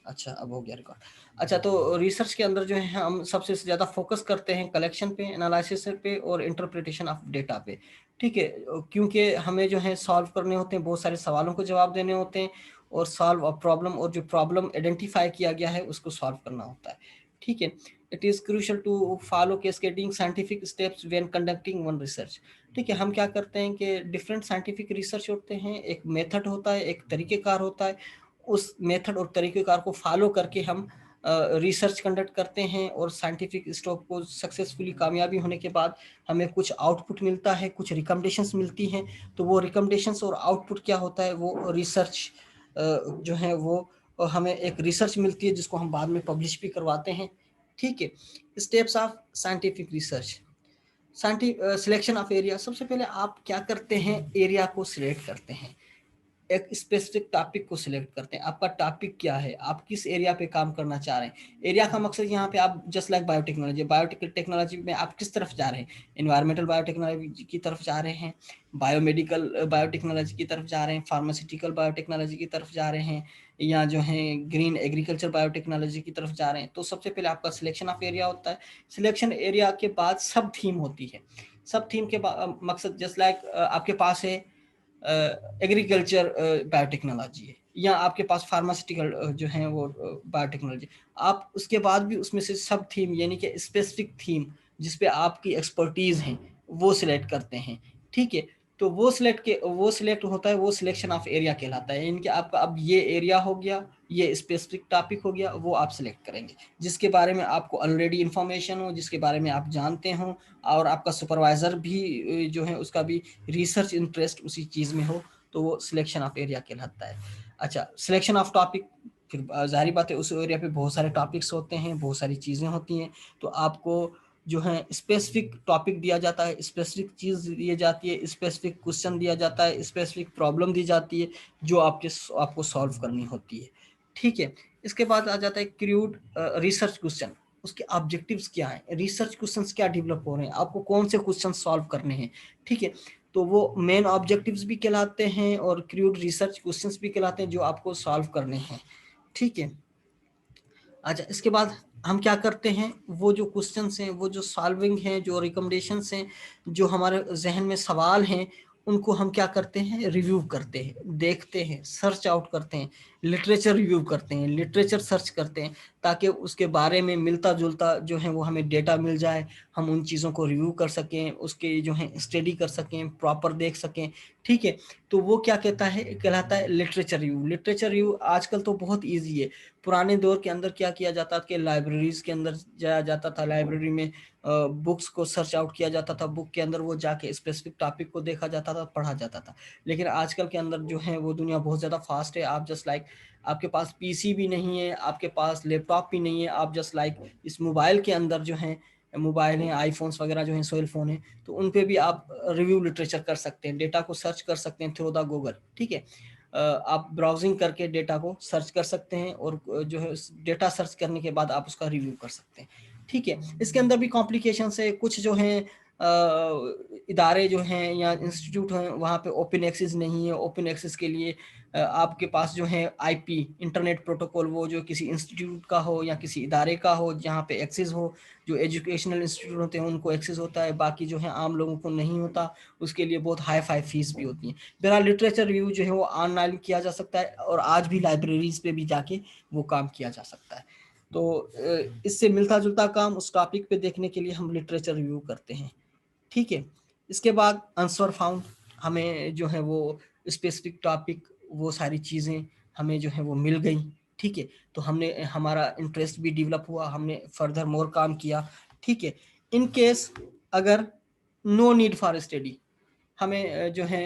अच्छा, अब हो गया रिकॉर्ड। अच्छा, तो रिसर्च के अंदर जो है हम सबसे ज़्यादा फोकस करते हैं कलेक्शन पे, एनालिसिस पे और इंटरप्रिटेशन ऑफ डेटा पे। ठीक है, क्योंकि हमें जो है सॉल्व करने होते हैं, बहुत सारे सवालों को जवाब देने होते हैं और सॉल्व अ प्रॉब्लम, और जो प्रॉब्लम आइडेंटिफाई किया गया है उसको सॉल्व करना होता है। ठीक है, it is crucial to follow cascading scientific steps when conducting one research. ठीक है, हम क्या करते हैं कि डिफरेंट साइंटिफिक रिसर्च होते हैं, एक मेथड होता है, एक तरीक़ेकार होता है। उस मेथड और तरीक़ेकार को फॉलो करके हम रिसर्च कंडक्ट करते हैं और साइंटिफिक स्टॉप को सक्सेसफुली कामयाबी होने के बाद हमें कुछ आउटपुट मिलता है, कुछ रिकमेंडेशंस मिलती हैं। तो वो रिकमेंडेशंस और आउटपुट क्या होता है, वो रिसर्च जो है वो हमें एक रिसर्च मिलती है जिसको हम बाद में पब्लिश भी करवाते हैं। ठीक है, steps of scientific research. Selection of area. सबसे पहले आप क्या करते हैं, एरिया को सिलेक्ट करते हैं, एक स्पेसिफिक टॉपिक को सिलेक्ट करते हैं। आपका टॉपिक क्या है, आप किस एरिया पे काम करना चाह रहे हैं। एरिया का मकसद यहाँ पे आप जस्ट लाइक बायोटेक्नोलॉजी, बायोटेक्नोलॉजी में आप किस तरफ जा रहे हैं, इन्वायरमेंटल बायोटेक्नोलॉजी की तरफ जा रहे हैं, बायोमेडिकल बायोटेक्नोलॉजी की तरफ जा रहे हैं, फार्मास्यूटिकल बायोटेक्नोलॉजी की तरफ जा रहे हैं, या जो है ग्रीन एग्रीकल्चर बायोटेक्नोलॉजी की तरफ जा रहे हैं। तो सबसे पहले आपका सिलेक्शन ऑफ एरिया होता है। सिलेक्शन एरिया के बाद सब थीम होती है। सब थीम के मकसद जस्ट लाइक आपके पास है एग्रीकल्चर बायोटेक्नोलॉजी है, या आपके पास फार्मास्यूटिकल जो है वो बायोटेक्नोलॉजी। आप उसके बाद भी उसमें से सब थीम यानी कि स्पेसिफिक थीम जिसपे आपकी एक्सपर्टीज हैं वो सिलेक्ट करते हैं। ठीक है, तो वो सिलेक्ट होता है, वो सिलेक्शन ऑफ एरिया कहलाता है। यानी कि आपका अब ये एरिया हो गया, ये स्पेसिफिक टॉपिक हो गया, वो आप सिलेक्ट करेंगे जिसके बारे में आपको ऑलरेडी इंफॉर्मेशन हो, जिसके बारे में आप जानते हो, और आपका सुपरवाइजर भी जो है उसका भी रिसर्च इंटरेस्ट उसी चीज़ में हो, तो वो सिलेक्शन ऑफ एरिया कहलाता है। अच्छा, सिलेक्शन ऑफ टॉपिक, फिर जाहिर बात है उस एरिया पे बहुत सारे टॉपिक्स होते हैं, बहुत सारी चीज़ें होती हैं। तो आपको जो है स्पेसिफिक टॉपिक दिया जाता है, स्पेसिफिक चीज़ दी जाती है, स्पेसिफिक क्वेश्चन दिया जाता है, स्पेसिफिक प्रॉब्लम दी जाती है जो आपको सॉल्व करनी होती है। ठीक है, इसके बाद आ जाता है क्रूड रिसर्च क्वेश्चन। उसके ऑब्जेक्टिव्स क्या हैं, रिसर्च क्वेश्चंस क्या डेवलप हो रहे हैं, आपको कौन से क्वेश्चन सॉल्व करने हैं। ठीक है, तो वो मेन ऑब्जेक्टिव्स भी कहलाते हैं और क्रूड रिसर्च क्वेश्चंस भी कहलाते हैं जो आपको सॉल्व करने हैं। ठीक है, अच्छा, इसके बाद हम क्या करते हैं, वो जो क्वेश्चंस हैं, वो जो सॉल्विंग हैं, जो रिकमेंडेशंस हैं, जो हमारे जहन में सवाल हैं, उनको हम क्या करते हैं, रिव्यू करते हैं, देखते हैं, सर्च आउट करते हैं, लिटरेचर रिव्यू करते हैं, लिटरेचर सर्च करते हैं, ताकि उसके बारे में मिलता जुलता जो है वो हमें डेटा मिल जाए, हम उन चीज़ों को रिव्यू कर सकें, उसके जो है स्टडी कर सकें, प्रॉपर देख सकें। ठीक है, तो वो क्या कहलाता है लिटरेचर रिव्यू। लिटरेचर रिव्यू आजकल तो बहुत ईजी है। पुराने दौर के अंदर क्या किया जाता था कि लाइब्रेरीज के अंदर जाया जाता था, लाइब्रेरी में बुक्स को सर्च आउट किया जाता था, बुक के अंदर वो जाके स्पेसिफिक टॉपिक को देखा जाता था, पढ़ा जाता था। लेकिन आजकल के अंदर जो है वो दुनिया बहुत ज़्यादा फास्ट है। आप जस्ट लाइक आपके पास पीसी भी नहीं है, आपके पास लैपटॉप भी नहीं है, आप जस्ट लाइक इस मोबाइल के अंदर जो है, मोबाइल हैं, आईफोन्स वगैरह जो हैं, सेल फोन है, तो उन पे भी आप रिव्यू लिटरेचर कर सकते हैं, डेटा को सर्च कर सकते हैं थ्रू द गूगल। ठीक है, आप ब्राउजिंग करके डेटा को सर्च कर सकते हैं और जो है डेटा सर्च करने के बाद आप उसका रिव्यू कर सकते हैं। ठीक है, इसके अंदर भी कॉम्प्लिकेशन है, कुछ जो हैं इदारे जो हैं या इंस्टीट्यूट हैं वहाँ पे ओपन एक्सेस नहीं है। ओपन एक्सेस के लिए आपके पास जो है आईपी इंटरनेट प्रोटोकॉल, वो जो किसी इंस्टीट्यूट का हो या किसी इदारे का हो जहाँ पे एक्सेस हो, जो एजुकेशनल इंस्टीट्यूट होते हैं उनको एक्सेस होता है, बाकी जो है आम लोगों को नहीं होता। उसके लिए बहुत हाई फाई फीस भी होती है। बहरहाल लिटरेचर रिव्यू जो है वो ऑनलाइन किया जा सकता है और आज भी लाइब्रेरीज पे भी जाके वो काम किया जा सकता है। तो इससे मिलता जुलता काम उस टॉपिक पे देखने के लिए हम लिटरेचर रिव्यू करते हैं। ठीक है, इसके बाद आंसर फाउंड, हमें जो है वो स्पेसिफिक टॉपिक, वो सारी चीज़ें हमें जो है वो मिल गई। ठीक है, तो हमने हमारा इंटरेस्ट भी डेवलप हुआ, हमने फर्दर मोर काम किया। ठीक है, इन केस अगर नो नीड फॉर स्टडी, हमें जो है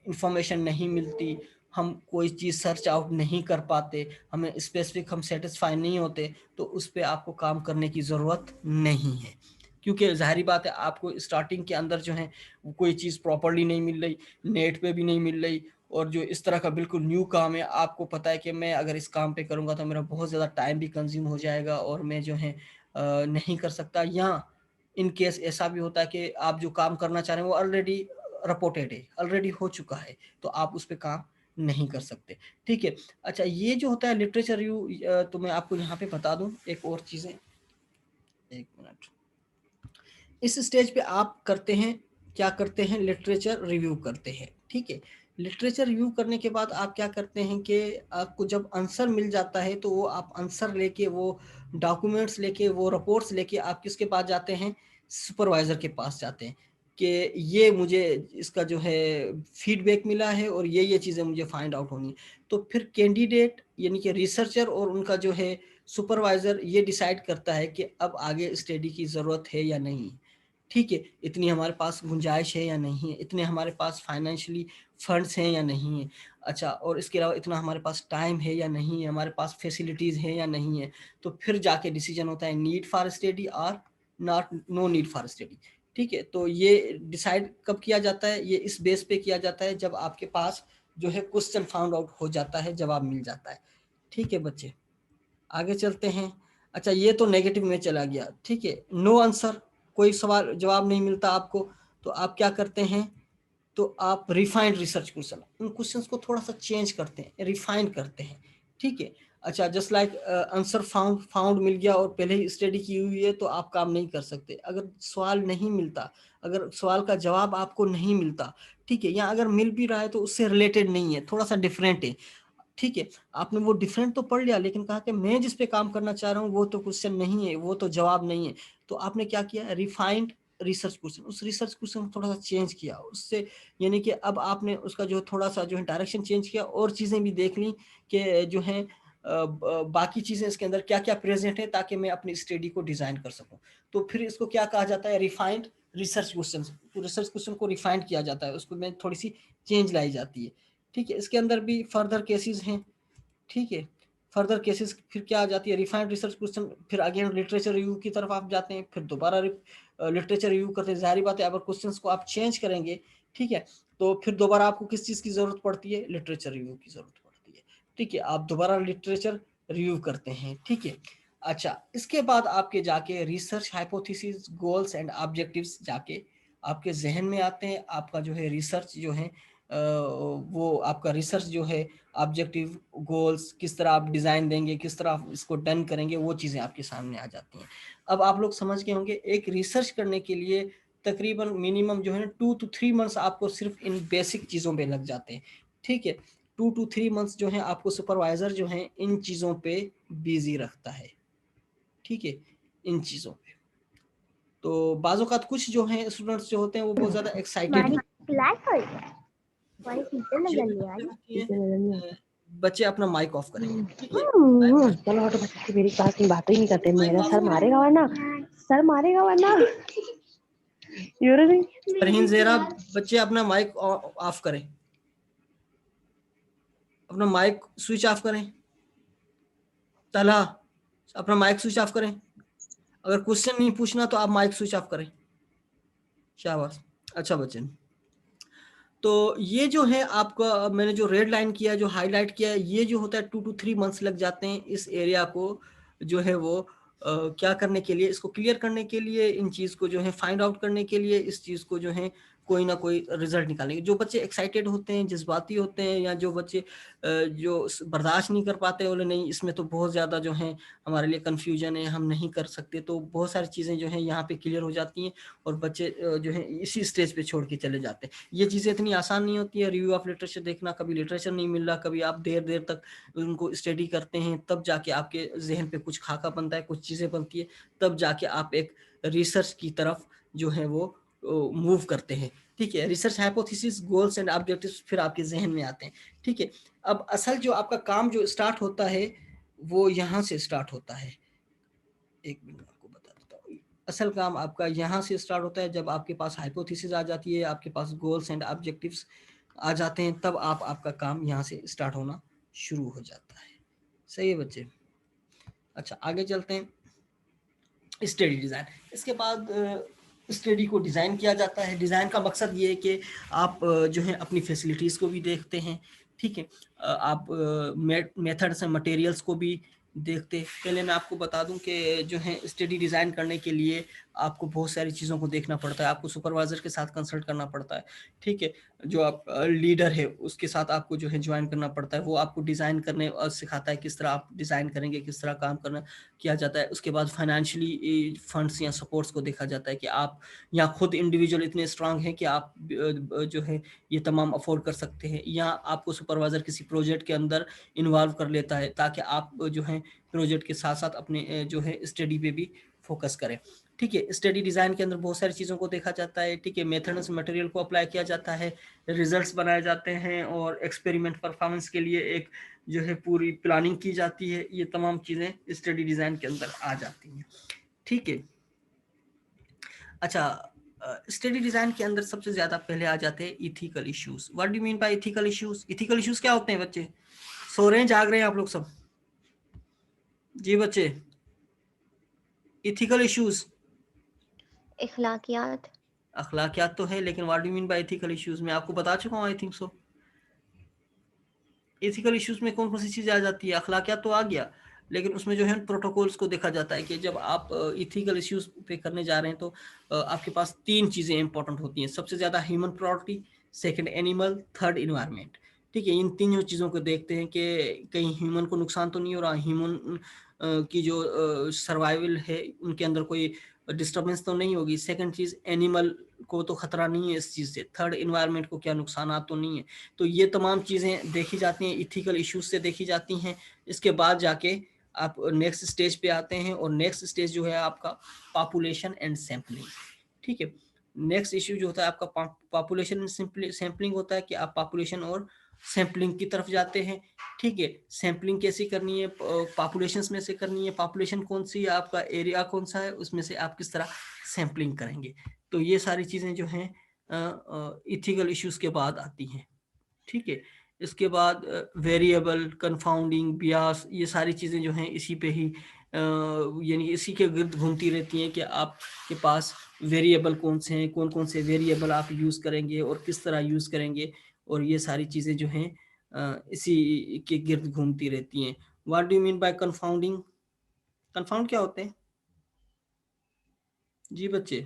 इंफॉर्मेशन नहीं मिलती, हम कोई चीज़ सर्च आउट नहीं कर पाते, हमें स्पेसिफिक हम सेटिस्फाई नहीं होते, तो उस पर आपको काम करने की ज़रूरत नहीं है। क्योंकि ज़ाहिर बात है आपको स्टार्टिंग के अंदर जो है कोई चीज़ प्रॉपरली नहीं मिल रही, नेट पे भी नहीं मिल रही, और जो इस तरह का बिल्कुल न्यू काम है, आपको पता है कि मैं अगर इस काम पे करूँगा तो मेरा बहुत ज़्यादा टाइम भी कंज्यूम हो जाएगा और मैं जो है नहीं कर सकता। या इन केस ऐसा भी होता है कि आप जो काम करना चाह रहे हैं वो ऑलरेडी रिपोर्टेड है, ऑलरेडी हो चुका है, तो आप उस पे काम नहीं कर सकते। ठीक है। अच्छा, ये जो होता है लिटरेचर रिव्यू, तो मैं आपको यहाँ पे बता दूं एक और चीज़ें, एक मिनट। इस स्टेज पे आप करते हैं, क्या करते हैं, लिटरेचर रिव्यू करते हैं। ठीक है। लिटरेचर रिव्यू करने के बाद आप क्या करते हैं कि आपको जब आंसर मिल जाता है तो वो आप आंसर लेके, वो डॉक्यूमेंट्स लेके, वो रिपोर्ट्स लेके आप किसके पास जाते हैं, सुपरवाइजर के पास जाते हैं कि ये मुझे इसका जो है फीडबैक मिला है और ये चीज़ें मुझे फाइंड आउट होनी है। तो फिर कैंडिडेट यानी कि रिसर्चर और उनका जो है सुपरवाइजर ये डिसाइड करता है कि अब आगे स्टडी की ज़रूरत है या नहीं। ठीक है, इतनी हमारे पास गुंजाइश है या नहीं है, इतने हमारे पास फाइनेंशियली फंड्स हैं या नहीं है। अच्छा, और इसके अलावा इतना हमारे पास टाइम है या नहीं है, हमारे पास फैसिलिटीज़ है या नहीं है। तो फिर जाके डिसीजन होता है नीड फॉर स्टडी और not, no need for study. ठीक है, तो ये डिसाइड कब किया जाता है, ये इस बेस पे किया जाता है जब आपके पास जो है क्वेश्चन फाउंड आउट हो जाता है, जवाब मिल जाता है। ठीक है बच्चे, आगे चलते हैं। अच्छा, ये तो नेगेटिव में चला गया। ठीक है, नो आंसर, कोई सवाल जवाब नहीं मिलता आपको, तो आप क्या करते हैं, तो आप रिफाइंड रिसर्च क्वेश्चन, उन क्वेश्चंस को थोड़ा सा चेंज करते हैं, रिफाइन करते हैं। ठीक है। अच्छा, just like answer found, found मिल गया और पहले ही स्टडी की हुई है तो आप काम नहीं कर सकते। अगर सवाल नहीं मिलता, अगर सवाल का जवाब आपको नहीं मिलता, ठीक है, या अगर मिल भी रहा है तो उससे रिलेटेड नहीं है, थोड़ा सा डिफरेंट है। ठीक है, आपने वो डिफरेंट तो पढ़ लिया लेकिन कहा कि मैं जिस पे काम करना चाह रहा हूँ वो तो क्वेश्चन नहीं है, वो तो जवाब नहीं है। तो आपने क्या किया, रिफाइंड रिसर्च क्वेश्चन, उस रिसर्च क्वेश्चन को थोड़ा सा चेंज किया उससे, यानी कि अब आपने उसका जो थोड़ा सा जो है डायरेक्शन चेंज किया और चीज़ें भी देख ली कि जो है बाकी चीज़ें इसके अंदर क्या क्या प्रेजेंट है ताकि मैं अपनी स्टडी को डिज़ाइन कर सकूं। तो फिर इसको क्या कहा जाता है, रिफाइंड रिसर्च क्वेश्चन। तो रिसर्च क्वेश्चन को रिफाइंड किया जाता है, उसको में थोड़ी सी चेंज लाई जाती है। ठीक है, इसके अंदर भी फर्दर केसेस हैं। ठीक है, फर्दर केसेस फिर क्या आ जाती है, रिफाइंड रिसर्च क्वेश्चन, फिर अगेन लिटरेचर रिव्यू की तरफ आप जाते हैं, फिर दोबारा लिटरेचर रिव्यू करते हैं। जाहिर बात है अगर क्वेश्चंस को आप चेंज करेंगे, ठीक है, तो फिर दोबारा आपको किस चीज़ की ज़रूरत पड़ती है, लिटरेचर रिव्यू की ज़रूरत पड़ती है। ठीक है, आप दोबारा लिटरेचर रिव्यू करते हैं। ठीक है। अच्छा, इसके बाद आपके जाके research hypothesis, goals and objectives जाके आपके जहन में आते हैं। आपका जो है रिसर्च जो है वो आपका रिसर्च जो है ऑब्जेक्टिव, गोल्स, किस तरह आप डिज़ाइन देंगे, किस तरह आप इसको डन करेंगे, वो चीज़ें आपके सामने आ जाती हैं। अब आप लोग समझ गए होंगे एक रिसर्च करने के लिए तकरीबन मिनिमम जो है ना 2 to 3 मंथ्स आपको सिर्फ इन बेसिक चीज़ों पे लग जाते हैं। ठीक है, 2 to 3 मंथ्स जो है आपको सुपरवाइजर जो है इन चीज़ों पे बिजी रखता है। ठीक है, इन चीज़ों पे तो बाज़ औक़ात कुछ जो हैं स्टूडेंट्स जो होते हैं वो बहुत ज़्यादा एक्साइटेड होते हैं। बच्चे अपना माइक ऑफ करें। ठीक है, चलो हटो बच्चे, मेरी क्लास में बातें ही नहीं करते, माइक मेरा ऑफ सर करें। मारेगा वरना, सर मारेगा वरना। फरहीन ज़ेरा, बच्चे अपना माइक ऑफ करें, अपना माइक स्विच ऑफ करें। तला, अपना माइक स्विच ऑफ करें। अगर क्वेश्चन नहीं पूछना तो आप माइक स्विच ऑफ करें। शाबाश, अच्छा बच्चे। तो ये जो है आपका, मैंने जो रेड लाइन किया, जो हाईलाइट किया है, ये जो होता है 2 to 3 मंथ्स लग जाते हैं इस एरिया को जो है वो क्या करने के लिए, इसको क्लियर करने के लिए, इन चीज़ को जो है फाइंड आउट करने के लिए, इस चीज़ को जो है कोई ना कोई रिजल्ट निकालने के। जो बच्चे एक्साइटेड होते हैं, जज्बाती होते हैं, या जो बच्चे जो बर्दाश्त नहीं कर पाते, बोले नहीं इसमें तो बहुत ज़्यादा जो है हमारे लिए कन्फ्यूजन है, हम नहीं कर सकते, तो बहुत सारी चीज़ें जो हैं यहाँ पे क्लियर हो जाती हैं और बच्चे जो है इसी स्टेज पे छोड़ के चले जाते हैं। ये चीज़ें इतनी आसान नहीं होती है, रिव्यू ऑफ लिटरेचर देखना, कभी लिटरेचर नहीं मिल रहा, कभी आप देर देर तक उनको स्टडी करते हैं, तब जाके आपके जहन पे कुछ खाका बनता है, कुछ चीज़ें बनती है, तब जाके आप एक रिसर्च की तरफ जो है वो मूव करते हैं। ठीक है, research hypothesis, goals and objectives फिर आपके जहन में आते हैं। ठीक है, अब असल जो आपका काम जो स्टार्ट होता है वो यहाँ से स्टार्ट होता है। एक मिनट आपको बता देता हूँ। असल काम आपका यहाँ से स्टार्ट होता है जब आपके पास हाइपोथेसिस आ जाती है, आपके पास गोल्स एंड ऑब्जेक्टिव्स आ जाते हैं, तब आपका काम यहाँ से स्टार्ट होना शुरू हो जाता है। सही है बच्चे। अच्छा, आगे चलते हैं। स्टडी डिज़ाइन, इसके बाद स्टडी को डिज़ाइन किया जाता है। डिज़ाइन का मकसद ये है कि आप जो है अपनी फैसिलिटीज़ को भी देखते हैं। ठीक है, आप मेथड्स एंड मटेरियल्स को भी देखते हैं। पहले मैं आपको बता दूं कि जो है स्टडी डिज़ाइन करने के लिए आपको बहुत सारी चीज़ों को देखना पड़ता है, आपको सुपरवाइज़र के साथ कंसल्ट करना पड़ता है। ठीक है, जो आप लीडर है उसके साथ आपको जो है ज्वाइन करना पड़ता है। वो आपको डिज़ाइन करने सिखाता है, किस तरह आप डिज़ाइन करेंगे, किस तरह काम करना किया जाता है। उसके बाद फाइनेंशियली फंड्स या सपोर्ट्स को देखा जाता है कि आप या खुद इंडिविजुअल इतने स्ट्रांग हैं कि आप जो है ये तमाम अफोर्ड कर सकते हैं, या आपको सुपरवाइजर किसी प्रोजेक्ट के अंदर इन्वॉल्व कर लेता है ताकि आप जो है प्रोजेक्ट के साथ साथ अपने जो है स्टडी पे भी फोकस करें। ठीक है, स्टडी डिज़ाइन के अंदर बहुत सारी चीज़ों को देखा जाता है। ठीक है, मेथड्स मटेरियल को अप्लाई किया जाता है, रिजल्ट्स बनाए जाते हैं, और एक्सपेरिमेंट परफॉर्मेंस के लिए एक जो है पूरी प्लानिंग की जाती है। ये तमाम चीज़ें स्टडी डिज़ाइन के अंदर आ जाती हैं। ठीक है, अच्छा, स्टडी डिज़ाइन के अंदर सबसे ज़्यादा पहले आ जाते हैं ethical issues. What do mean bye ethical issues? Ethical issues क्या होते हैं बच्चे? सो रहे हैं, जाग रहे हैं आप लोग सब? जी बच्चे, इथिकल इश्यूज। इखलाकियात। अखलाकियात तो है, लेकिन what do mean bye ethical issues मैं आपको बता चुका हूँ, I think so. Ethical issues में कौन कौन सी चीज़ें आ जाती है? अखलाकियात तो आ गया, लेकिन उसमें जो है प्रोटोकॉल्स को देखा जाता है कि जब आप इथिकल इश्यूज पे करने जा रहे हैं तो आपके पास 3 चीज़ें इंपॉर्टेंट होती हैं। सबसे ज़्यादा human priority, second animal, third environment. ठीक है, इन तीनों चीज़ों को देखते हैं कि कहीं ह्यूमन को नुकसान तो नहीं हो रहा, ह्यूमन की जो सर्वाइवल है उनके अंदर कोई डिस्टर्बेंस तो नहीं होगी। सेकंड चीज़, एनिमल को तो खतरा नहीं है इस चीज़ से। थर्ड, इन्वायरमेंट को क्या नुकसान तो नहीं है। तो ये तमाम चीज़ें देखी जाती हैं, इथिकल इश्यूज से देखी जाती हैं। इसके बाद जाके आप नेक्स्ट स्टेज पे आते हैं, और नेक्स्ट स्टेज जो है आपका पॉपुलेशन एंड सैम्पलिंग। ठीक है, नेक्स्ट इश्यू जो होता है आपका पॉपुलेशन एंड सैम्पलिंग होता है कि आप पॉपुलेशन और सैम्पलिंग की तरफ जाते हैं। ठीक है, सैम्पलिंग कैसी करनी है? पॉपुलेशन में से करनी है। पॉपुलेशन कौन सी है, आपका एरिया कौन सा है, उसमें से आप किस तरह सैम्पलिंग करेंगे। तो ये सारी चीज़ें जो हैं इथिकल इश्यूज के बाद आती हैं। ठीक है, इसके बाद वेरिएबल, कंफाउंडिंग, बियास, ये सारी चीज़ें जो हैं इसी पे ही यानी इसी के गिर्द घूमती रहती हैं कि आपके पास वेरिएबल कौन से हैं, कौन कौन से वेरिएबल आप यूज़ करेंगे और किस तरह यूज़ करेंगे, और ये सारी चीज़ें जो हैं इसी के गिर्द घूमती रहती हैं। What do you mean by confounding? Confound क्या होते हैं जी बच्चे?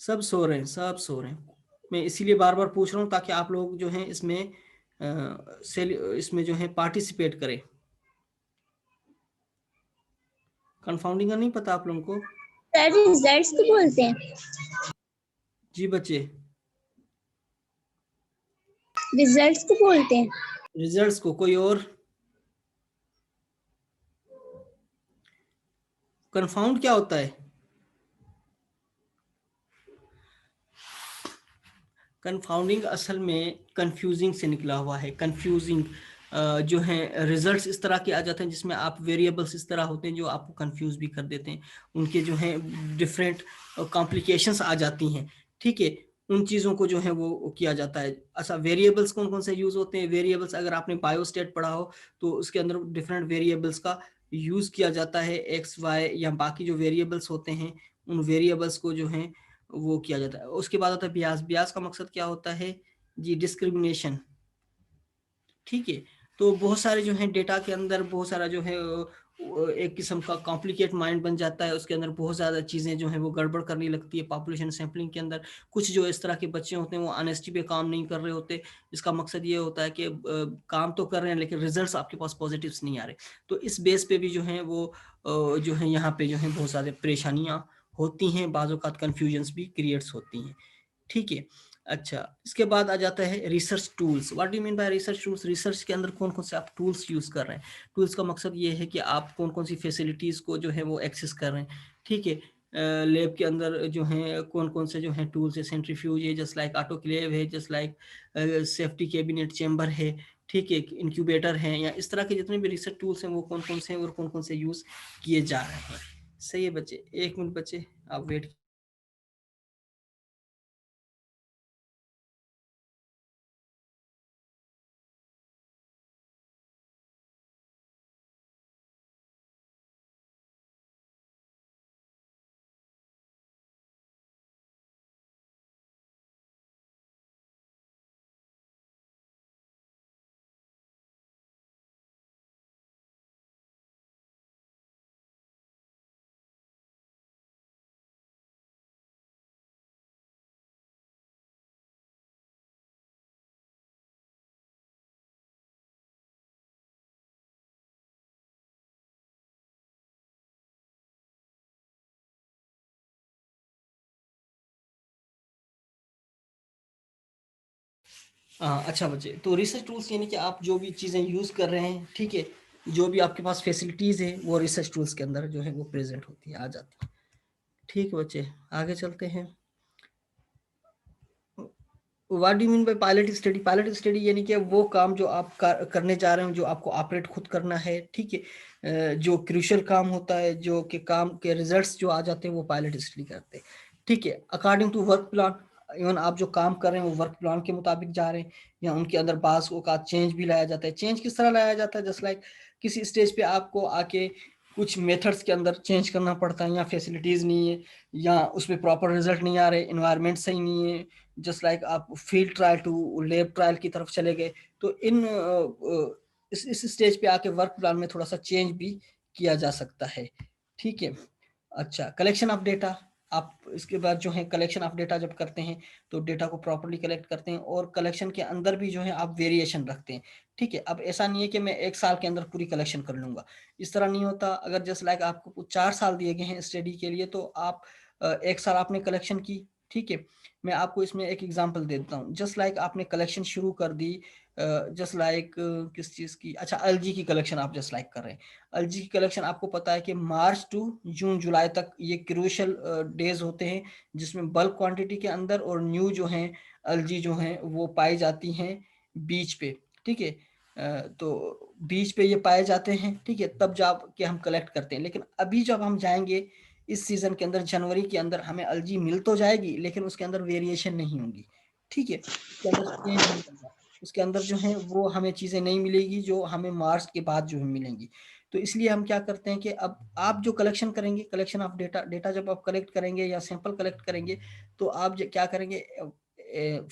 सब सो रहे हैं, सब सो रहे हैं। मैं इसीलिए बार बार पूछ रहा हूँ ताकि आप लोग जो हैं इसमें इसमें जो है पार्टिसिपेट करें। कंफाउंडिंग का नहीं पता आप लोगों को? सर रिजल्ट्स को बोलते हैं। जी बच्चे, रिजल्ट्स को बोलते हैं। रिजल्ट्स को? कोई और? कंफाउंड क्या होता है? कंफाउंडिंग असल में कंफ्यूजिंग से निकला हुआ है। कंफ्यूजिंग जो है रिजल्ट्स इस तरह के आ जाते हैं जिसमें आप वेरिएबल्स इस तरह होते हैं जो आपको कंफ्यूज भी कर देते हैं। उनके जो है डिफरेंट कॉम्प्लिकेशंस आ जाती हैं। ठीक है, उन चीज़ों को जो है वो किया जाता है। अच्छा, वेरिएबल्स कौन कौन से यूज़ होते हैं? वेरिएबल्स अगर आपने बायोस्टेट पढ़ा हो तो उसके अंदर डिफरेंट वेरिएबल्स का यूज़ किया जाता है। एक्स, वाई या बाकी जो वेरिएबल्स होते हैं उन वेरिएबल्स को जो है वो किया जाता है। उसके बाद आता है ब्याज। ब्याज का मकसद क्या होता है जी? डिस्क्रिमिनेशन। ठीक है, तो बहुत सारे जो है डेटा के अंदर बहुत सारा जो है एक किस्म का कॉम्प्लिकेट माइंड बन जाता है। उसके अंदर बहुत ज़्यादा चीज़ें जो है वो गड़बड़ करने लगती है। पॉपुलेशन सैम्पलिंग के अंदर कुछ जो इस तरह के बच्चे होते हैं वो ऑनेस्टी पे काम नहीं कर रहे होते। इसका मकसद ये होता है कि काम तो कर रहे हैं लेकिन रिजल्ट्स आपके पास पॉजिटिव्स नहीं आ रहे। तो इस बेस पे भी जो है वो जो है यहाँ पे जो है बहुत ज़्यादा परेशानियाँ होती हैं, बाज़ औक़ात कन्फ्यूजन्स भी क्रिएट्स होती हैं। ठीक है, अच्छा, इसके बाद आ जाता है research tools. What do you mean by research tools? Research के अंदर कौन कौन से आप टूल्स यूज़ कर रहे हैं? टूल्स का मकसद ये है कि आप कौन कौन सी फैसिलिटीज़ को जो है वो एक्सेस कर रहे हैं। ठीक है, लैब के अंदर जो हैं कौन कौन से जो हैं टूल्स है? सेंट्रीफ्यूज है, जस्ट लाइक ऑटोक्लेव है, just like safety cabinet chamber है। ठीक है, इंक्यूबेटर है, या इस तरह के जितने भी रिसर्च टूल्स हैं वो कौन कौन से हैं और कौन कौन से यूज़ किए जा रहे हैं। सही है बच्चे, 1 मिनट बच्चे आप वेट अच्छा बच्चे, तो रिसर्च टूल्स यानी कि आप जो भी चीज़ें यूज़ कर रहे हैं, ठीक है, जो भी आपके पास फैसिलिटीज़ है वो रिसर्च टूल्स के अंदर जो है वो प्रेजेंट होती है, आ जाती है। ठीक है बच्चे, आगे चलते हैं। What do mean bye pilot study? Pilot study यानी कि वो काम जो आप करने जा रहे हो, जो आपको ऑपरेट खुद करना है, ठीक है, जो क्रूशियल काम होता है, जो कि काम के रिजल्ट्स जो आ जाते हैं वो पायलट स्टडी करते हैं, ठीक है, according to work plan. Even आप जो काम कर रहे हैं वो वर्क प्लान के मुताबिक जा रहे हैं, या उनके अंदर बास का चेंज भी लाया जाता है। चेंज किस तरह लाया जाता है? जस्ट लाइक किसी स्टेज पे आपको आके कुछ मेथड्स के अंदर चेंज करना पड़ता है, या फैसिलिटीज़ नहीं है, या उसमें प्रॉपर रिजल्ट नहीं आ रहे, इन्वायरमेंट सही नहीं है, जस्ट लाइक आप field trial to lab trial की तरफ चले गए, तो इस स्टेज पे आके वर्क प्लान में थोड़ा सा चेंज भी किया जा सकता है, ठीक है। अच्छा, कलेक्शन ऑफ डेटा, आप इसके बाद जो है कलेक्शन ऑफ डेटा जब करते हैं तो डेटा को प्रॉपर्ली कलेक्ट करते हैं, और कलेक्शन के अंदर भी जो है आप वेरिएशन रखते हैं, ठीक है। अब ऐसा नहीं है कि मैं 1 साल के अंदर पूरी कलेक्शन कर लूंगा, इस तरह नहीं होता। अगर जस्ट लाइक आपको 4 साल दिए गए हैं स्टडी के लिए, तो आप 1 साल आपने कलेक्शन की, ठीक है। मैं आपको इसमें एक एग्जांपल देता हूँ। जस्ट लाइक आपने कलेक्शन शुरू कर दी, जस्ट लाइक किस चीज़ की, अच्छा एलजी की कलेक्शन आप जस्ट लाइक कर रहे हैं। एलजी की कलेक्शन आपको पता है कि मार्च टू जून जुलाई तक ये क्रूशल डेज होते हैं, जिसमें बल्क क्वांटिटी के अंदर और न्यू जो हैं एलजी जो हैं वो पाई जाती हैं बीच पे, ठीक है। तो बीच पे ये पाए जाते हैं, ठीक है, तब जब के हम कलेक्ट करते हैं। लेकिन अभी जब हम जाएंगे इस सीजन के अंदर, जनवरी के अंदर, हमें एलजी मिल तो जाएगी लेकिन उसके अंदर वेरिएशन नहीं होगी, ठीक है, उसके अंदर चेंज नहीं होगा, उसके अंदर जो है वो हमें चीज़ें नहीं मिलेगी जो हमें मार्च के बाद जो है मिलेंगी। तो इसलिए हम क्या करते हैं कि अब आप जो कलेक्शन करेंगे, कलेक्शन ऑफ डेटा, डेटा जब आप कलेक्ट करेंगे या सैंपल कलेक्ट करेंगे, तो आप क्या करेंगे,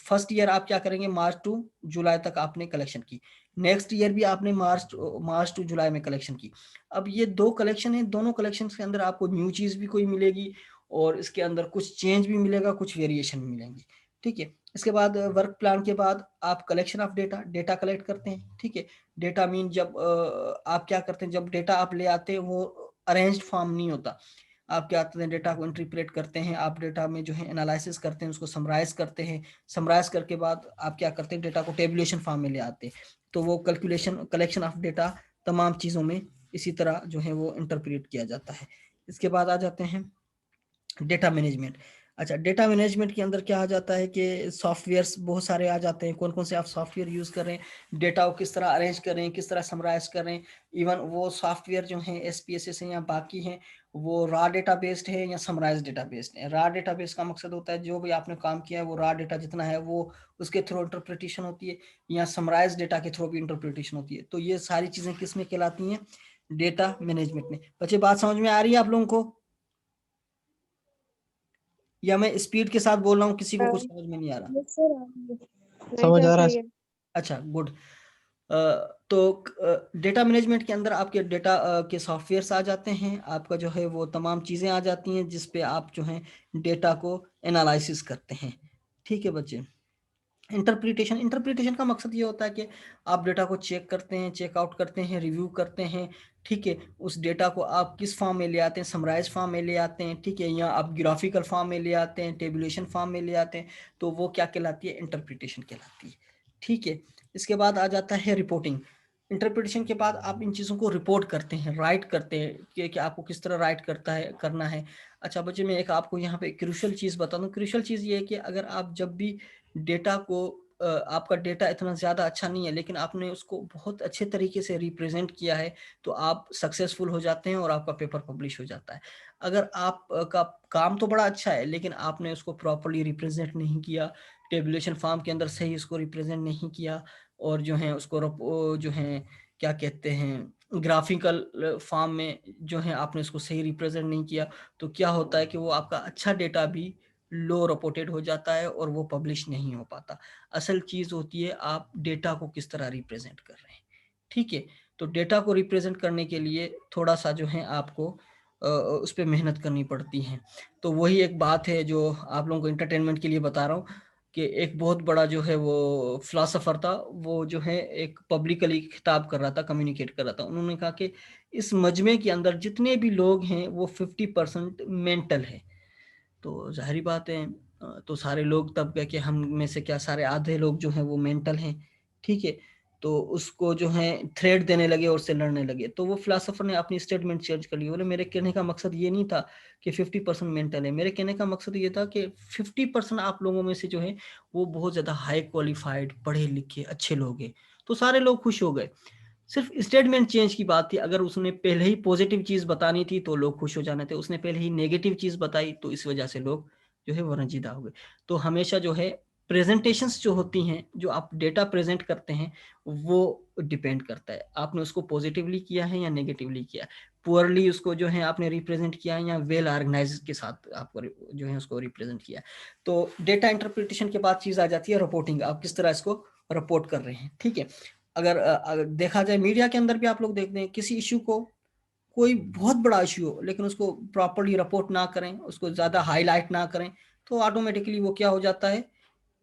फर्स्ट ईयर आप क्या करेंगे, मार्च टू जुलाई तक आपने कलेक्शन की, नेक्स्ट ईयर भी आपने मार्च टू जुलाई में कलेक्शन की। अब ये 2 कलेक्शन है, दोनों कलेक्शन के अंदर आपको न्यू चीज़ भी कोई मिलेगी, और इसके अंदर कुछ चेंज भी मिलेगा, कुछ वेरिएशन भी मिलेंगी, ठीक है। इसके बाद वर्क प्लान के बाद आप collection of data, data collect करते हैं, ठीक है। डेटा मीन जब आप क्या करते हैं, जब डेटा आप ले आते हैं वो अरेंज्ड फॉर्म नहीं होता। आप क्या करते हैं, डेटा को इंटरप्रेट करते हैं, आप डेटा में जो है एनालिसिस करते हैं, उसको समराइज करते हैं, समराइज करके बाद आप क्या करते हैं, डेटा को टेबुलेशन फॉर्म में ले आते हैं। तो वो कैलकुलेशन, कलेक्शन ऑफ डेटा तमाम चीज़ों में इसी तरह जो है वो इंटरप्रेट किया जाता है। इसके बाद आ जाते हैं डेटा मैनेजमेंट। अच्छा, डेटा मैनेजमेंट के अंदर क्या आ जाता है कि सॉफ्टवेयर्स बहुत सारे आ जाते हैं, कौन कौन से आप सॉफ्टवेयर यूज़ कर रहे हैं, डेटा को किस तरह अरेंज कर रहे हैं, किस तरह समराइज कर रहे हैं। इवन वो सॉफ्टवेयर जो हैं एसपीएसएस हैं या बाकी हैं, वो रॉ डेटा बेस्ड है या समराइज डेटा बेस्ड है। रॉ डेटा बेस्ड का मकसद होता है जो भी आपने काम किया है वो रॉ डेटा जितना है वो उसके थ्रू इंटरप्रिटेशन होती है, या समराइज डेटा के थ्रू भी इंटरप्रिटेशन होती है। तो ये सारी चीज़ें किस में कहलाती हैं, डेटा मैनेजमेंट में। बच्चे बात समझ में आ रही है आप लोगों को, या मैं स्पीड के साथ बोल रहा हूँ, किसी को कुछ समझ में नहीं आ रहा? समझ आ रहा है। अच्छा, गुड। तो डेटा मैनेजमेंट के अंदर आपके डेटा के सॉफ्टवेयर्स आ जाते हैं, आपका जो है वो तमाम चीज़ें आ जाती हैं जिस पे आप जो है डेटा को एनालिसिस करते हैं, ठीक है बच्चे। इंटरप्रिटेशन, इंटरप्रिटेशन का मकसद ये होता है कि आप डेटा को चेक करते हैं, चेकआउट करते हैं, रिव्यू करते हैं, ठीक है। उस डेटा को आप किस फॉर्म में ले आते हैं, समराइज फॉर्म में ले आते हैं, ठीक है, या आप ग्राफिकल फॉर्म में ले आते हैं, टेबुलेशन फॉर्म में ले आते हैं, तो वो क्या कहलाती है, इंटरप्रिटेशन कहलाती है, ठीक है। इसके बाद आ जाता है रिपोर्टिंग। इंटरप्रिटेशन के बाद आप इन चीज़ों को रिपोर्ट करते हैं, राइट करते हैं कि आपको किस तरह राइट करना है। अच्छा बच्चे, मैं एक आपको यहाँ पे क्रूशियल चीज़ बता दूँ। क्रूशियल चीज़ ये है कि अगर आप जब भी डेटा को आपका डेटा इतना ज़्यादा अच्छा नहीं है लेकिन आपने उसको बहुत अच्छे तरीके से रिप्रेजेंट किया है, तो आप सक्सेसफुल हो जाते हैं और आपका पेपर पब्लिश हो जाता है। अगर आप का काम तो बड़ा अच्छा है लेकिन आपने उसको प्रॉपर्ली रिप्रेजेंट नहीं किया, टेबुलेशन फॉर्म के अंदर सही उसको रिप्रेजेंट नहीं किया, और जो है उसको जो है क्या कहते हैं ग्राफिकल फॉर्म में जो है आपने उसको सही रिप्रेजेंट नहीं किया, तो क्या होता है कि वो आपका अच्छा डेटा भी लो रिपोर्टेड हो जाता है और वो पब्लिश नहीं हो पाता। असल चीज़ होती है आप डेटा को किस तरह रिप्रेजेंट कर रहे हैं, ठीक है। तो डेटा को रिप्रेजेंट करने के लिए थोड़ा सा जो है आपको उस पर मेहनत करनी पड़ती है। तो वही एक बात है जो आप लोगों को इंटरटेनमेंट के लिए बता रहा हूँ कि एक बहुत बड़ा जो है वो फिलोसोफर था, वो जो है एक पब्लिकली खिताब कर रहा था, कम्युनिकेट कर रहा था। उन्होंने कहा कि इस मजमे के अंदर जितने भी लोग हैं वो 50% मेंटल है। तो ज़ाहिरी बात है, तो सारे लोग तब क्या कि हम में से क्या सारे आधे लोग जो हैं वो मेंटल हैं, ठीक है। तो उसको जो है थ्रेट देने लगे और उससे लड़ने लगे। तो वो फिलोसोफर ने अपनी स्टेटमेंट चेंज कर ली, बोले मेरे कहने का मकसद ये नहीं था कि 50% मेंटल है, मेरे कहने का मकसद ये था कि 50% आप लोगों में से जो है वो बहुत ज्यादा हाई क्वालिफाइड, पढ़े लिखे, अच्छे लोग हैं। तो सारे लोग खुश हो गए। सिर्फ स्टेटमेंट चेंज की बात थी। अगर उसने पहले ही पॉजिटिव चीज बतानी थी तो लोग खुश हो जाने थे, उसने पहले ही नेगेटिव चीज बताई तो इस वजह से लोग जो है वो रंजीदा हो गए। तो हमेशा जो है प्रेजेंटेशंस जो होती हैं, जो आप डेटा प्रेजेंट करते हैं, वो डिपेंड करता है आपने उसको पॉजिटिवली किया है या नेगेटिवली किया है, पुअरली उसको जो है आपने रिप्रेजेंट किया है या वेल ऑर्गेनाइज के साथ आपको जो है उसको रिप्रेजेंट किया। तो डेटा इंटरप्रिटेशन के बाद चीज आ जाती है रिपोर्टिंग, आप किस तरह इसको रिपोर्ट कर रहे हैं, ठीक है। अगर देखा जाए मीडिया के अंदर भी आप लोग देखते हैं किसी इशू को, कोई बहुत बड़ा इशू हो लेकिन उसको प्रॉपरली रिपोर्ट ना करें, उसको ज्यादा हाईलाइट ना करें, तो ऑटोमेटिकली वो क्या हो जाता है,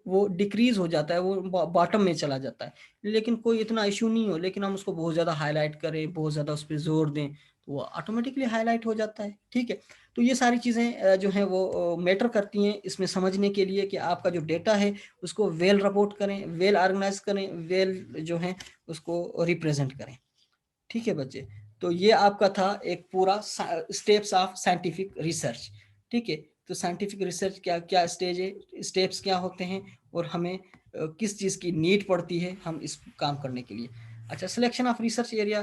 वो डिक्रीज हो जाता है, वो बॉटम में चला जाता है। लेकिन कोई इतना इशू नहीं हो लेकिन हम उसको बहुत ज्यादा हाईलाइट करें, बहुत ज्यादा उस पर जोर दें, तो वो ऑटोमेटिकली हाईलाइट हो जाता है, ठीक है। तो ये सारी चीजें जो है वो मैटर करती हैं इसमें समझने के लिए कि आपका जो डेटा है उसको वेल रिपोर्ट करें, वेल ऑर्गेनाइज करें, वेल जो है उसको रिप्रेजेंट करें, ठीक है बच्चे। तो ये आपका था एक पूरा स्टेप्स ऑफ साइंटिफिक रिसर्च, ठीक है। तो साइंटिफिक रिसर्च क्या क्या स्टेज है, स्टेप्स क्या होते हैं, और हमें किस चीज़ की नीड पड़ती है हम इस काम करने के लिए। अच्छा, सिलेक्शन ऑफ रिसर्च एरिया,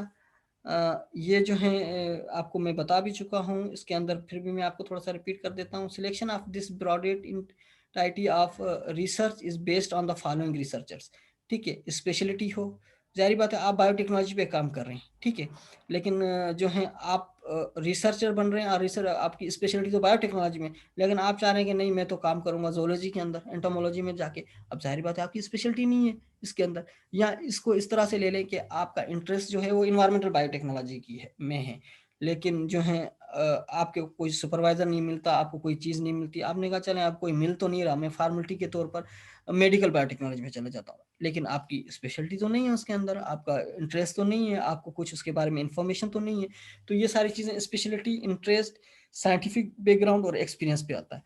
ये जो है आपको मैं बता भी चुका हूँ इसके अंदर, फिर भी मैं आपको थोड़ा सा रिपीट कर देता हूँ। Selection of this broader entity of research is based on the following researchers, ठीक है। स्पेशलिटी हो, जारी बात है आप बायोटेक्नोलॉजी पे काम कर रहे हैं, ठीक है, लेकिन जो है आप रिसर्चर बन रहे हैं और रिसर्च आपकी स्पेशलिटी तो बायोटेक्नोलॉजी में, लेकिन आप चाह रहे हैं कि नहीं मैं तो काम करूंगा जोलॉजी के अंदर, एंटोमोलॉजी में जाके। अब जाहिर बात है आपकी स्पेशलिटी नहीं है इसके अंदर। या इसको इस तरह से ले लें कि आपका इंटरेस्ट जो है वो इन्वायरमेंटल बायोटेक्नोलॉजी की है में है, लेकिन जो है आपके कोई सुपरवाइजर नहीं मिलता, आपको कोई चीज़ नहीं मिलती, आपने कहा चलें आप कोई मिल तो नहीं रहा, मैं फार्मेलिटी के तौर पर मेडिकल बायोटेक्नोलॉजी में चले जाता हूँ, लेकिन आपकी स्पेशलिटी तो नहीं है उसके अंदर, आपका इंटरेस्ट तो नहीं है, आपको कुछ उसके बारे में इंफॉर्मेशन तो नहीं है। तो ये सारी चीज़ें स्पेशलिटी, इंटरेस्ट, साइंटिफिक बैकग्राउंड और एक्सपीरियंस पे आता है।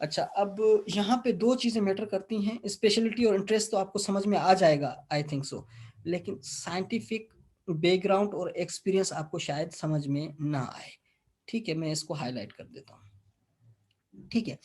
अच्छा, अब यहाँ पे दो चीज़ें मैटर करती हैं, स्पेशलिटी और इंटरेस्ट तो आपको समझ में आ जाएगा आई थिंक सो, लेकिन साइंटिफिक बैकग्राउंड और एक्सपीरियंस आपको शायद समझ में ना आए, ठीक है। मैं इसको हाईलाइट कर देता हूँ, ठीक है।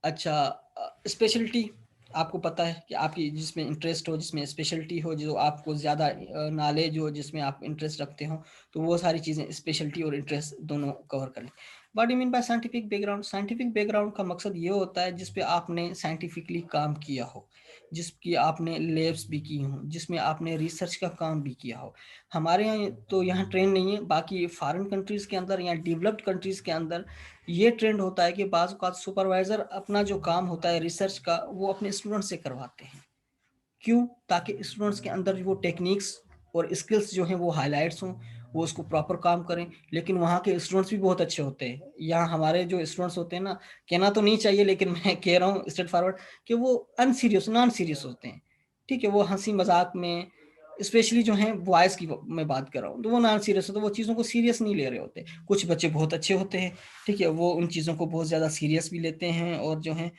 अच्छा, स्पेशलिटी आपको पता है कि आपकी जिसमें इंटरेस्ट हो, जिसमें स्पेशलिटी हो, जो आपको ज़्यादा नॉलेज हो, जिसमें आप इंटरेस्ट रखते हो, तो वो सारी चीज़ें स्पेशलिटी और इंटरेस्ट दोनों कवर कर लें। What do mean bye scientific background? Scientific background का मकसद ये होता है जिस पे आपने साइंटिफिकली काम किया हो, जिसकी आपने लैब्स भी की हों, जिसमें आपने रिसर्च का काम भी किया हो। हमारे यहाँ तो यहाँ ट्रेंड नहीं है, बाकी फॉरेन कंट्रीज़ के अंदर या डेवलप्ड कंट्रीज़ के अंदर ये ट्रेंड होता है कि बाज़ औक़ात सुपरवाइज़र अपना जो काम होता है रिसर्च का वो अपने स्टूडेंट से करवाते हैं। क्यों? ताकि स्टूडेंट्स के अंदर वो टेक्निक्स और स्किल्स जो हैं वो हाइलाइट्स हों, वो उसको प्रॉपर काम करें। लेकिन वहाँ के स्टूडेंट्स भी बहुत अच्छे होते हैं। यहाँ हमारे जो स्टूडेंट्स होते हैं ना, कहना तो नहीं चाहिए लेकिन मैं कह रहा हूँ स्ट्रेट फॉरवर्ड कि वो अनसीरियस, नॉन सीरियस होते हैं, ठीक है। वो हंसी मजाक में, स्पेशली जो हैं बॉयज़ की मैं बात कर रहा हूँ, तो वो नॉन सीरियस होते हैं, वो चीज़ों को सीरियस नहीं ले रहे होते। कुछ बच्चे बहुत अच्छे होते हैं, ठीक है, वो उन चीज़ों को बहुत ज़्यादा सीरियस भी लेते हैं और जो है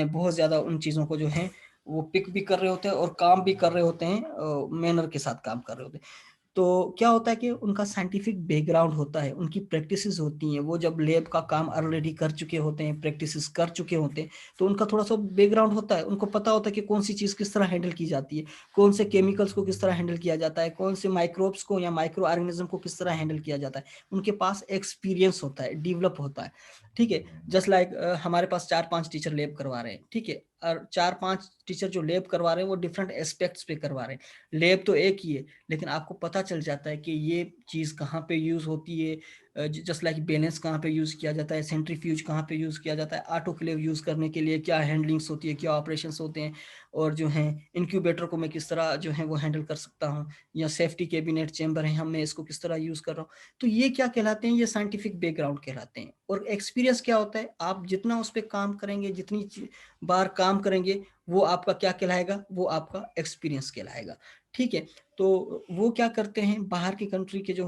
बहुत ज़्यादा उन चीज़ों को जो है वो पिक भी कर रहे होते हैं और काम भी कर रहे होते हैं, मैनर के साथ काम कर रहे होते हैं। तो क्या होता है कि उनका साइंटिफिक बैकग्राउंड होता है, उनकी प्रैक्टिसेस होती हैं, वो जब लैब का काम ऑलरेडी कर चुके होते हैं, प्रैक्टिसेस कर चुके होते हैं, तो उनका थोड़ा सा बैकग्राउंड होता है, उनको पता होता है कि कौन सी चीज़ किस तरह हैंडल की जाती है, कौन से केमिकल्स को किस तरह हैंडल किया जाता है, कौन से माइक्रोब्स को या माइक्रो ऑर्गेनिज्म को किस तरह हैंडल किया जाता है। उनके पास एक्सपीरियंस होता है, डेवलप होता है, ठीक है। जस्ट लाइक हमारे पास 4-5 टीचर लैब करवा रहे हैं, ठीक है, और 4-5 टीचर जो लैब करवा रहे हैं वो डिफरेंट एस्पेक्ट्स पे करवा रहे हैं। लैब तो एक ही है लेकिन आपको पता चल जाता है कि ये चीज़ कहाँ पे यूज़ होती है, जस्ट लाइक बैलेंस कहाँ पे यूज़ किया जाता है, सेंट्रीफ्यूज कहाँ पे यूज़ किया जाता है, ऑटोक्लेव यूज़ करने के लिए क्या हैंडलिंग्स होती है, क्या ऑपरेशंस होते हैं, और जो है इंक्यूबेटर को मैं किस तरह जो है वो हैंडल कर सकता हूँ, या सेफ्टी कैबिनेट चैम्बर है हम, मैं इसको किस तरह यूज़ कर रहा हूँ। तो ये क्या कहलाते हैं, ये साइंटिफिक बैकग्राउंड कहलाते हैं। और एक्सपीरियंस क्या होता है, आप जितना उस पर काम करेंगे, जितनी बार काम करेंगे, वो आपका क्या कहलाएगा, वो आपका एक्सपीरियंस कहलाएगा, ठीक है। तो वो क्या करते हैं, बाहर की कंट्री के जो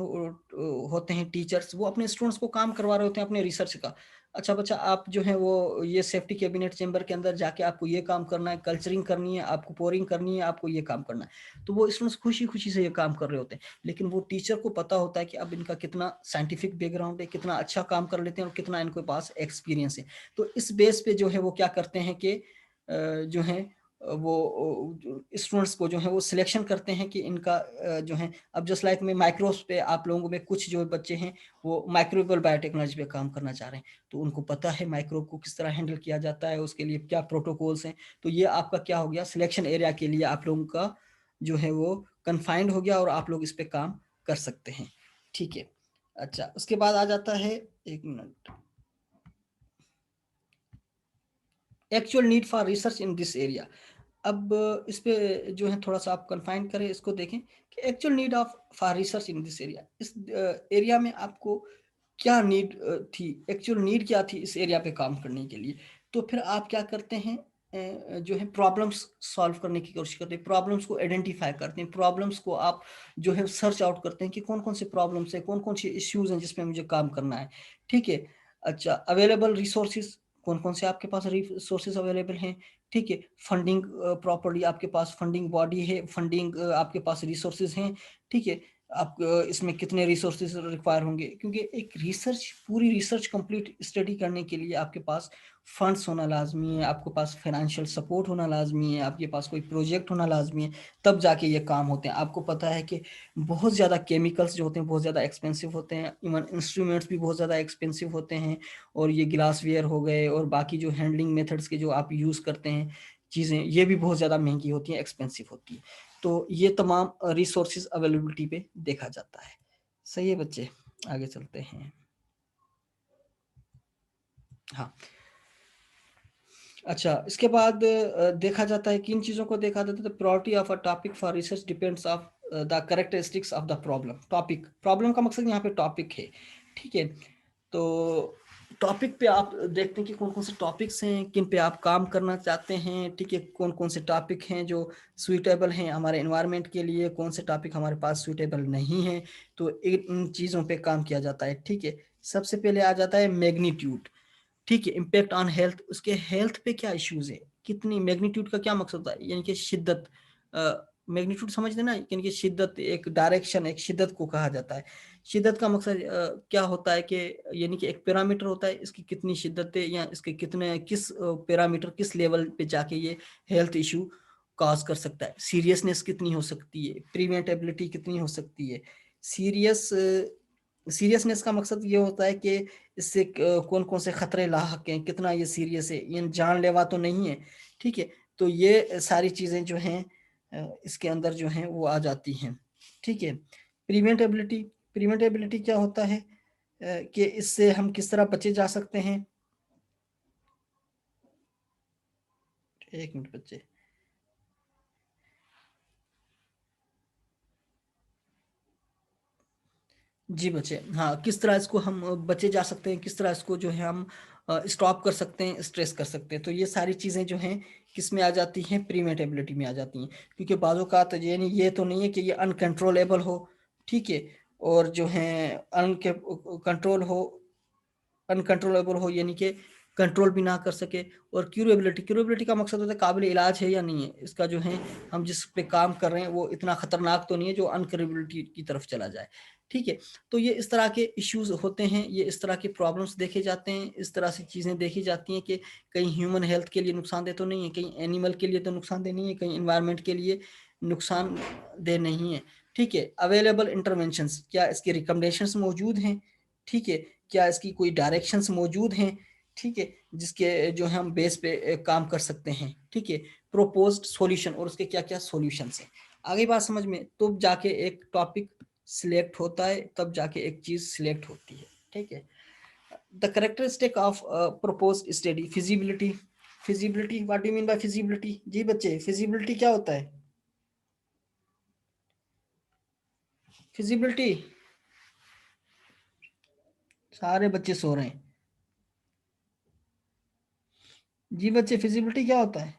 होते हैं टीचर्स, वो अपने स्टूडेंट्स को काम करवा रहे होते हैं अपने रिसर्च का। अच्छा बच्चा, आप जो है वो ये सेफ्टी कैबिनेट चेंबर के अंदर जाके आपको ये काम करना है, कल्चरिंग करनी है, आपको पोरिंग करनी है, आपको ये काम करना है। तो वो स्टूडेंट्स खुशी खुशी से ये काम कर रहे होते हैं, लेकिन वो टीचर को पता होता है कि अब इनका कितना साइंटिफिक बैकग्राउंड है, कितना अच्छा काम कर लेते हैं और कितना इनके पास एक्सपीरियंस है। तो इस बेस पे जो है वो क्या करते हैं कि जो है वो स्टूडेंट्स को जो है वो सिलेक्शन करते हैं कि इनका जो है, अब जस्ट लाइक में माइक्रोस पे आप लोगों में कुछ जो बच्चे हैं वो माइक्रोबियल बायोटेक्नोलॉजी पे काम करना चाह रहे हैं, तो उनको पता है माइक्रोब को किस तरह हैंडल किया जाता है, उसके लिए क्या प्रोटोकॉल्स हैं। तो ये आपका क्या हो गया, सिलेक्शन एरिया के लिए आप लोगों का जो है वो कन्फाइंड हो गया और आप लोग इस पे काम कर सकते हैं। ठीक है। अच्छा, उसके बाद आ जाता है, एक minute, actual need for research in this area. अब इस पे जो है थोड़ा सा आप कन्फाइन करें, इसको देखें कि actual need of for research in this area, इस एरिया में आपको क्या नीड थी, एक्चुअल नीड क्या थी इस एरिया पे काम करने के लिए। तो फिर आप क्या करते हैं, जो है प्रॉब्लम्स सॉल्व करने की कोशिश करते हैं, प्रॉब्लम्स को आइडेंटिफाई करते हैं, प्रॉब्लम्स को आप जो है सर्च आउट करते हैं कि कौन कौन से प्रॉब्लम्स है, कौन कौन से इश्यूज हैं जिसमें मुझे काम करना है। ठीक है। अच्छा, अवेलेबल रिसोर्सेज, कौन कौन से आपके पास रिसोर्सेज अवेलेबल हैं। ठीक है। फंडिंग प्रॉपर्ली आपके पास फंडिंग बॉडी है, फंडिंग आपके पास रिसोर्सेज हैं। ठीक है। आप इसमें कितने रिसोर्सेज रिक्वायर होंगे, क्योंकि एक रिसर्च, पूरी रिसर्च कंप्लीट स्टडी करने के लिए आपके पास फंड्स होना लाजमी है, आपके पास फाइनेंशियल सपोर्ट होना लाजमी है, आपके पास कोई प्रोजेक्ट होना लाजमी है, तब जाके ये काम होते हैं। आपको पता है कि बहुत ज़्यादा केमिकल्स जो होते हैं बहुत ज़्यादा एक्सपेंसिव होते हैं, इवन इंस्ट्रूमेंट्स भी बहुत ज़्यादा एक्सपेंसिव होते हैं, और ये ग्लासवेयर हो गए और बाकी जो हैंडलिंग मेथड्स के जो आप यूज़ करते हैं चीज़ें, ये भी बहुत ज़्यादा महंगी होती हैं, एक्सपेंसिव होती है। तो ये तमाम रिसोर्सेज अवेलेबिलिटी पे देखा जाता है। सही है बच्चे, आगे चलते हैं। हाँ। अच्छा, इसके बाद देखा जाता है, किन चीज़ों को देखा जाता है, तो priority of a topic for research depends of the characteristics of the problem. Topic, problem का मकसद यहाँ पे टॉपिक है। ठीक है। तो टॉपिक पे आप देखते हैं कि कौन कौन से टॉपिक्स हैं, किन पे आप काम करना चाहते हैं। ठीक है। कौन कौन से टॉपिक हैं जो सुइटेबल हैं हमारे एनवायरनमेंट के लिए, कौन से टॉपिक हमारे पास सुइटेबल नहीं है, तो इन चीज़ों पे काम किया जाता है। ठीक है। सबसे पहले आ जाता है मैग्नीट्यूड। ठीक है। इम्पैक्ट ऑन हेल्थ, उसके हेल्थ पे क्या इश्यूज है, कितनी मैग्नीट्यूड का क्या मकसद होता है, यानी कि शिद्दत, मैग्नीट्यूड समझ लेना, यानी कि शिद्दत, एक डायरेक्शन, एक शिद्दत को कहा जाता है। शिद्दत का मकसद क्या होता है कि यानी कि एक पैरामीटर होता है, इसकी कितनी शिद्दत है, या इसके कितने, किस पैरामीटर, किस लेवल पे जाके ये हेल्थ इशू कॉज कर सकता है, सीरियसनेस कितनी हो सकती है, प्रिवेंटेबिलिटी कितनी हो सकती है। सीरियसनेस का मकसद ये होता है कि इससे कौन कौन से खतरे लाक हैं, कितना ये सीरियस है, ये जानलेवा तो नहीं है। ठीक है। तो ये सारी चीज़ें जो हैं इसके अंदर जो हैं वो आ जाती हैं। ठीक है। प्रिवेंटेबिलिटी, प्रिवेंटेबिलिटी क्या होता है कि इससे हम किस तरह बचे जा सकते हैं। एक मिनट बच्चे। जी बच्चे, हाँ, किस तरह इसको हम बचे जा सकते हैं, किस तरह इसको जो है हम स्टॉप कर सकते हैं, स्ट्रेस कर सकते हैं। तो ये सारी चीज़ें जो हैं किस में आ जाती हैं, प्रीमेटेबिलिटी में आ जाती हैं। क्योंकि बाज़ों का तो ये तो नहीं है कि ये अनकंट्रोलेबल हो। ठीक है। और जो है कंट्रोल हो, अनकंट्रोलेबल हो, यानी कि कंट्रोल भी ना कर सके। और क्यूरेबिलिटी, क्यूरेबिलिटी का मकसद होता है काबिल इलाज है या नहीं है, इसका जो है हम जिस पे काम कर रहे हैं वो इतना खतरनाक तो नहीं है जो अनक्यूरेबिलिटी की तरफ चला जाए। ठीक है। तो ये इस तरह के इश्यूज होते हैं, ये इस तरह के प्रॉब्लम्स देखे जाते हैं, इस तरह से चीज़ें देखी जाती हैं कि कहीं ह्यूमन हेल्थ के लिए नुकसानदेह तो नहीं है, कहीं एनिमल के लिए तो नुकसानदेह नहीं है, कहीं इन्वायरमेंट के लिए नुकसानदेह नहीं है। ठीक है। अवेलेबल इंटरवेंशंस, क्या इसके रिकमेंडेशंस मौजूद हैं। ठीक है। क्या इसकी कोई डायरेक्शंस मौजूद हैं। ठीक है। जिसके जो हम बेस पे काम कर सकते हैं। ठीक है। प्रोपोज्ड सॉल्यूशन, और उसके क्या क्या सॉल्यूशंस हैं। आगे बात समझ में, तो जाके एक टॉपिक सिलेक्ट होता है, तब जाके एक चीज सिलेक्ट होती है। ठीक है। The characteristic of proposed study, feasibility. Feasibility, what do mean by feasibility. जी बच्चे, फिजिबिलिटी क्या होता है, फिजिबिलिटी। सारे बच्चे सो रहे हैं। जी बच्चे, फिजिबिलिटी क्या होता है।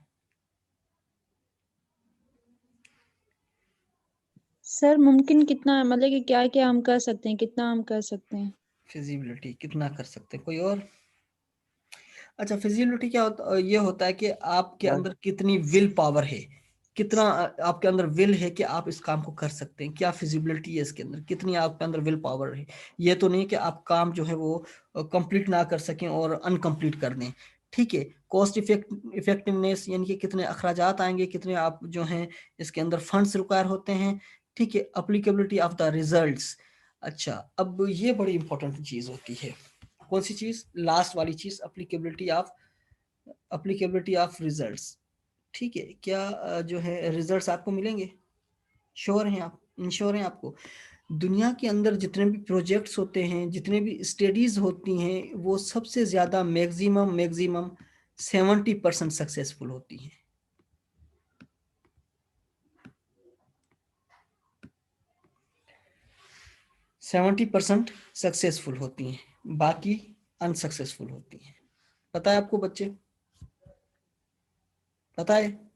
सर मुमकिन कितना है, मतलब कि क्या क्या हम कर सकते हैं, कितना हम कर सकते हैं? फिजिबिलिटी कितना कर सकते हैं, कोई और? अच्छा, फिजिबिलिटी क्या होता, ये होता है कि आपके अंदर कितनी विल पावर है, कितना आपके अंदर विल है कि आप इस काम को कर सकते हैं, क्या फिजिबिलिटी है इसके अंदर, कितनी आपके अंदर विल पावर है। ये तो नहीं कि आप काम जो है वो कंप्लीट ना कर सकें और अनकंप्लीट कर दें। ठीक है, कॉस्ट इफेक्टिवनेस यानी कि कितने अखराजात आएंगे, कितने आप जो हैं इसके अंदर फंड्स रिक्वायर होते हैं। ठीक है, अप्लीकेबिलिटी ऑफ द रिजल्ट्स। अच्छा, अब ये बड़ी इंपॉर्टेंट चीज होती है, कौन सी चीज, लास्ट वाली चीज, अप्लीकेबिलिटी ऑफ रिजल्ट्स। ठीक है, क्या जो है रिजल्ट्स आपको मिलेंगे, श्योर हैं आप, इंश्योर हैं आपको? दुनिया के अंदर जितने भी प्रोजेक्ट्स होते हैं, जितने भी स्टडीज होती हैं, वो सबसे ज्यादा मैक्सिमम 70% सक्सेसफुल होती हैं। 70% सक्सेसफुल होती हैं, बाकी अनसक्सेसफुल होती हैं। पता है आपको बच्चे, पता है?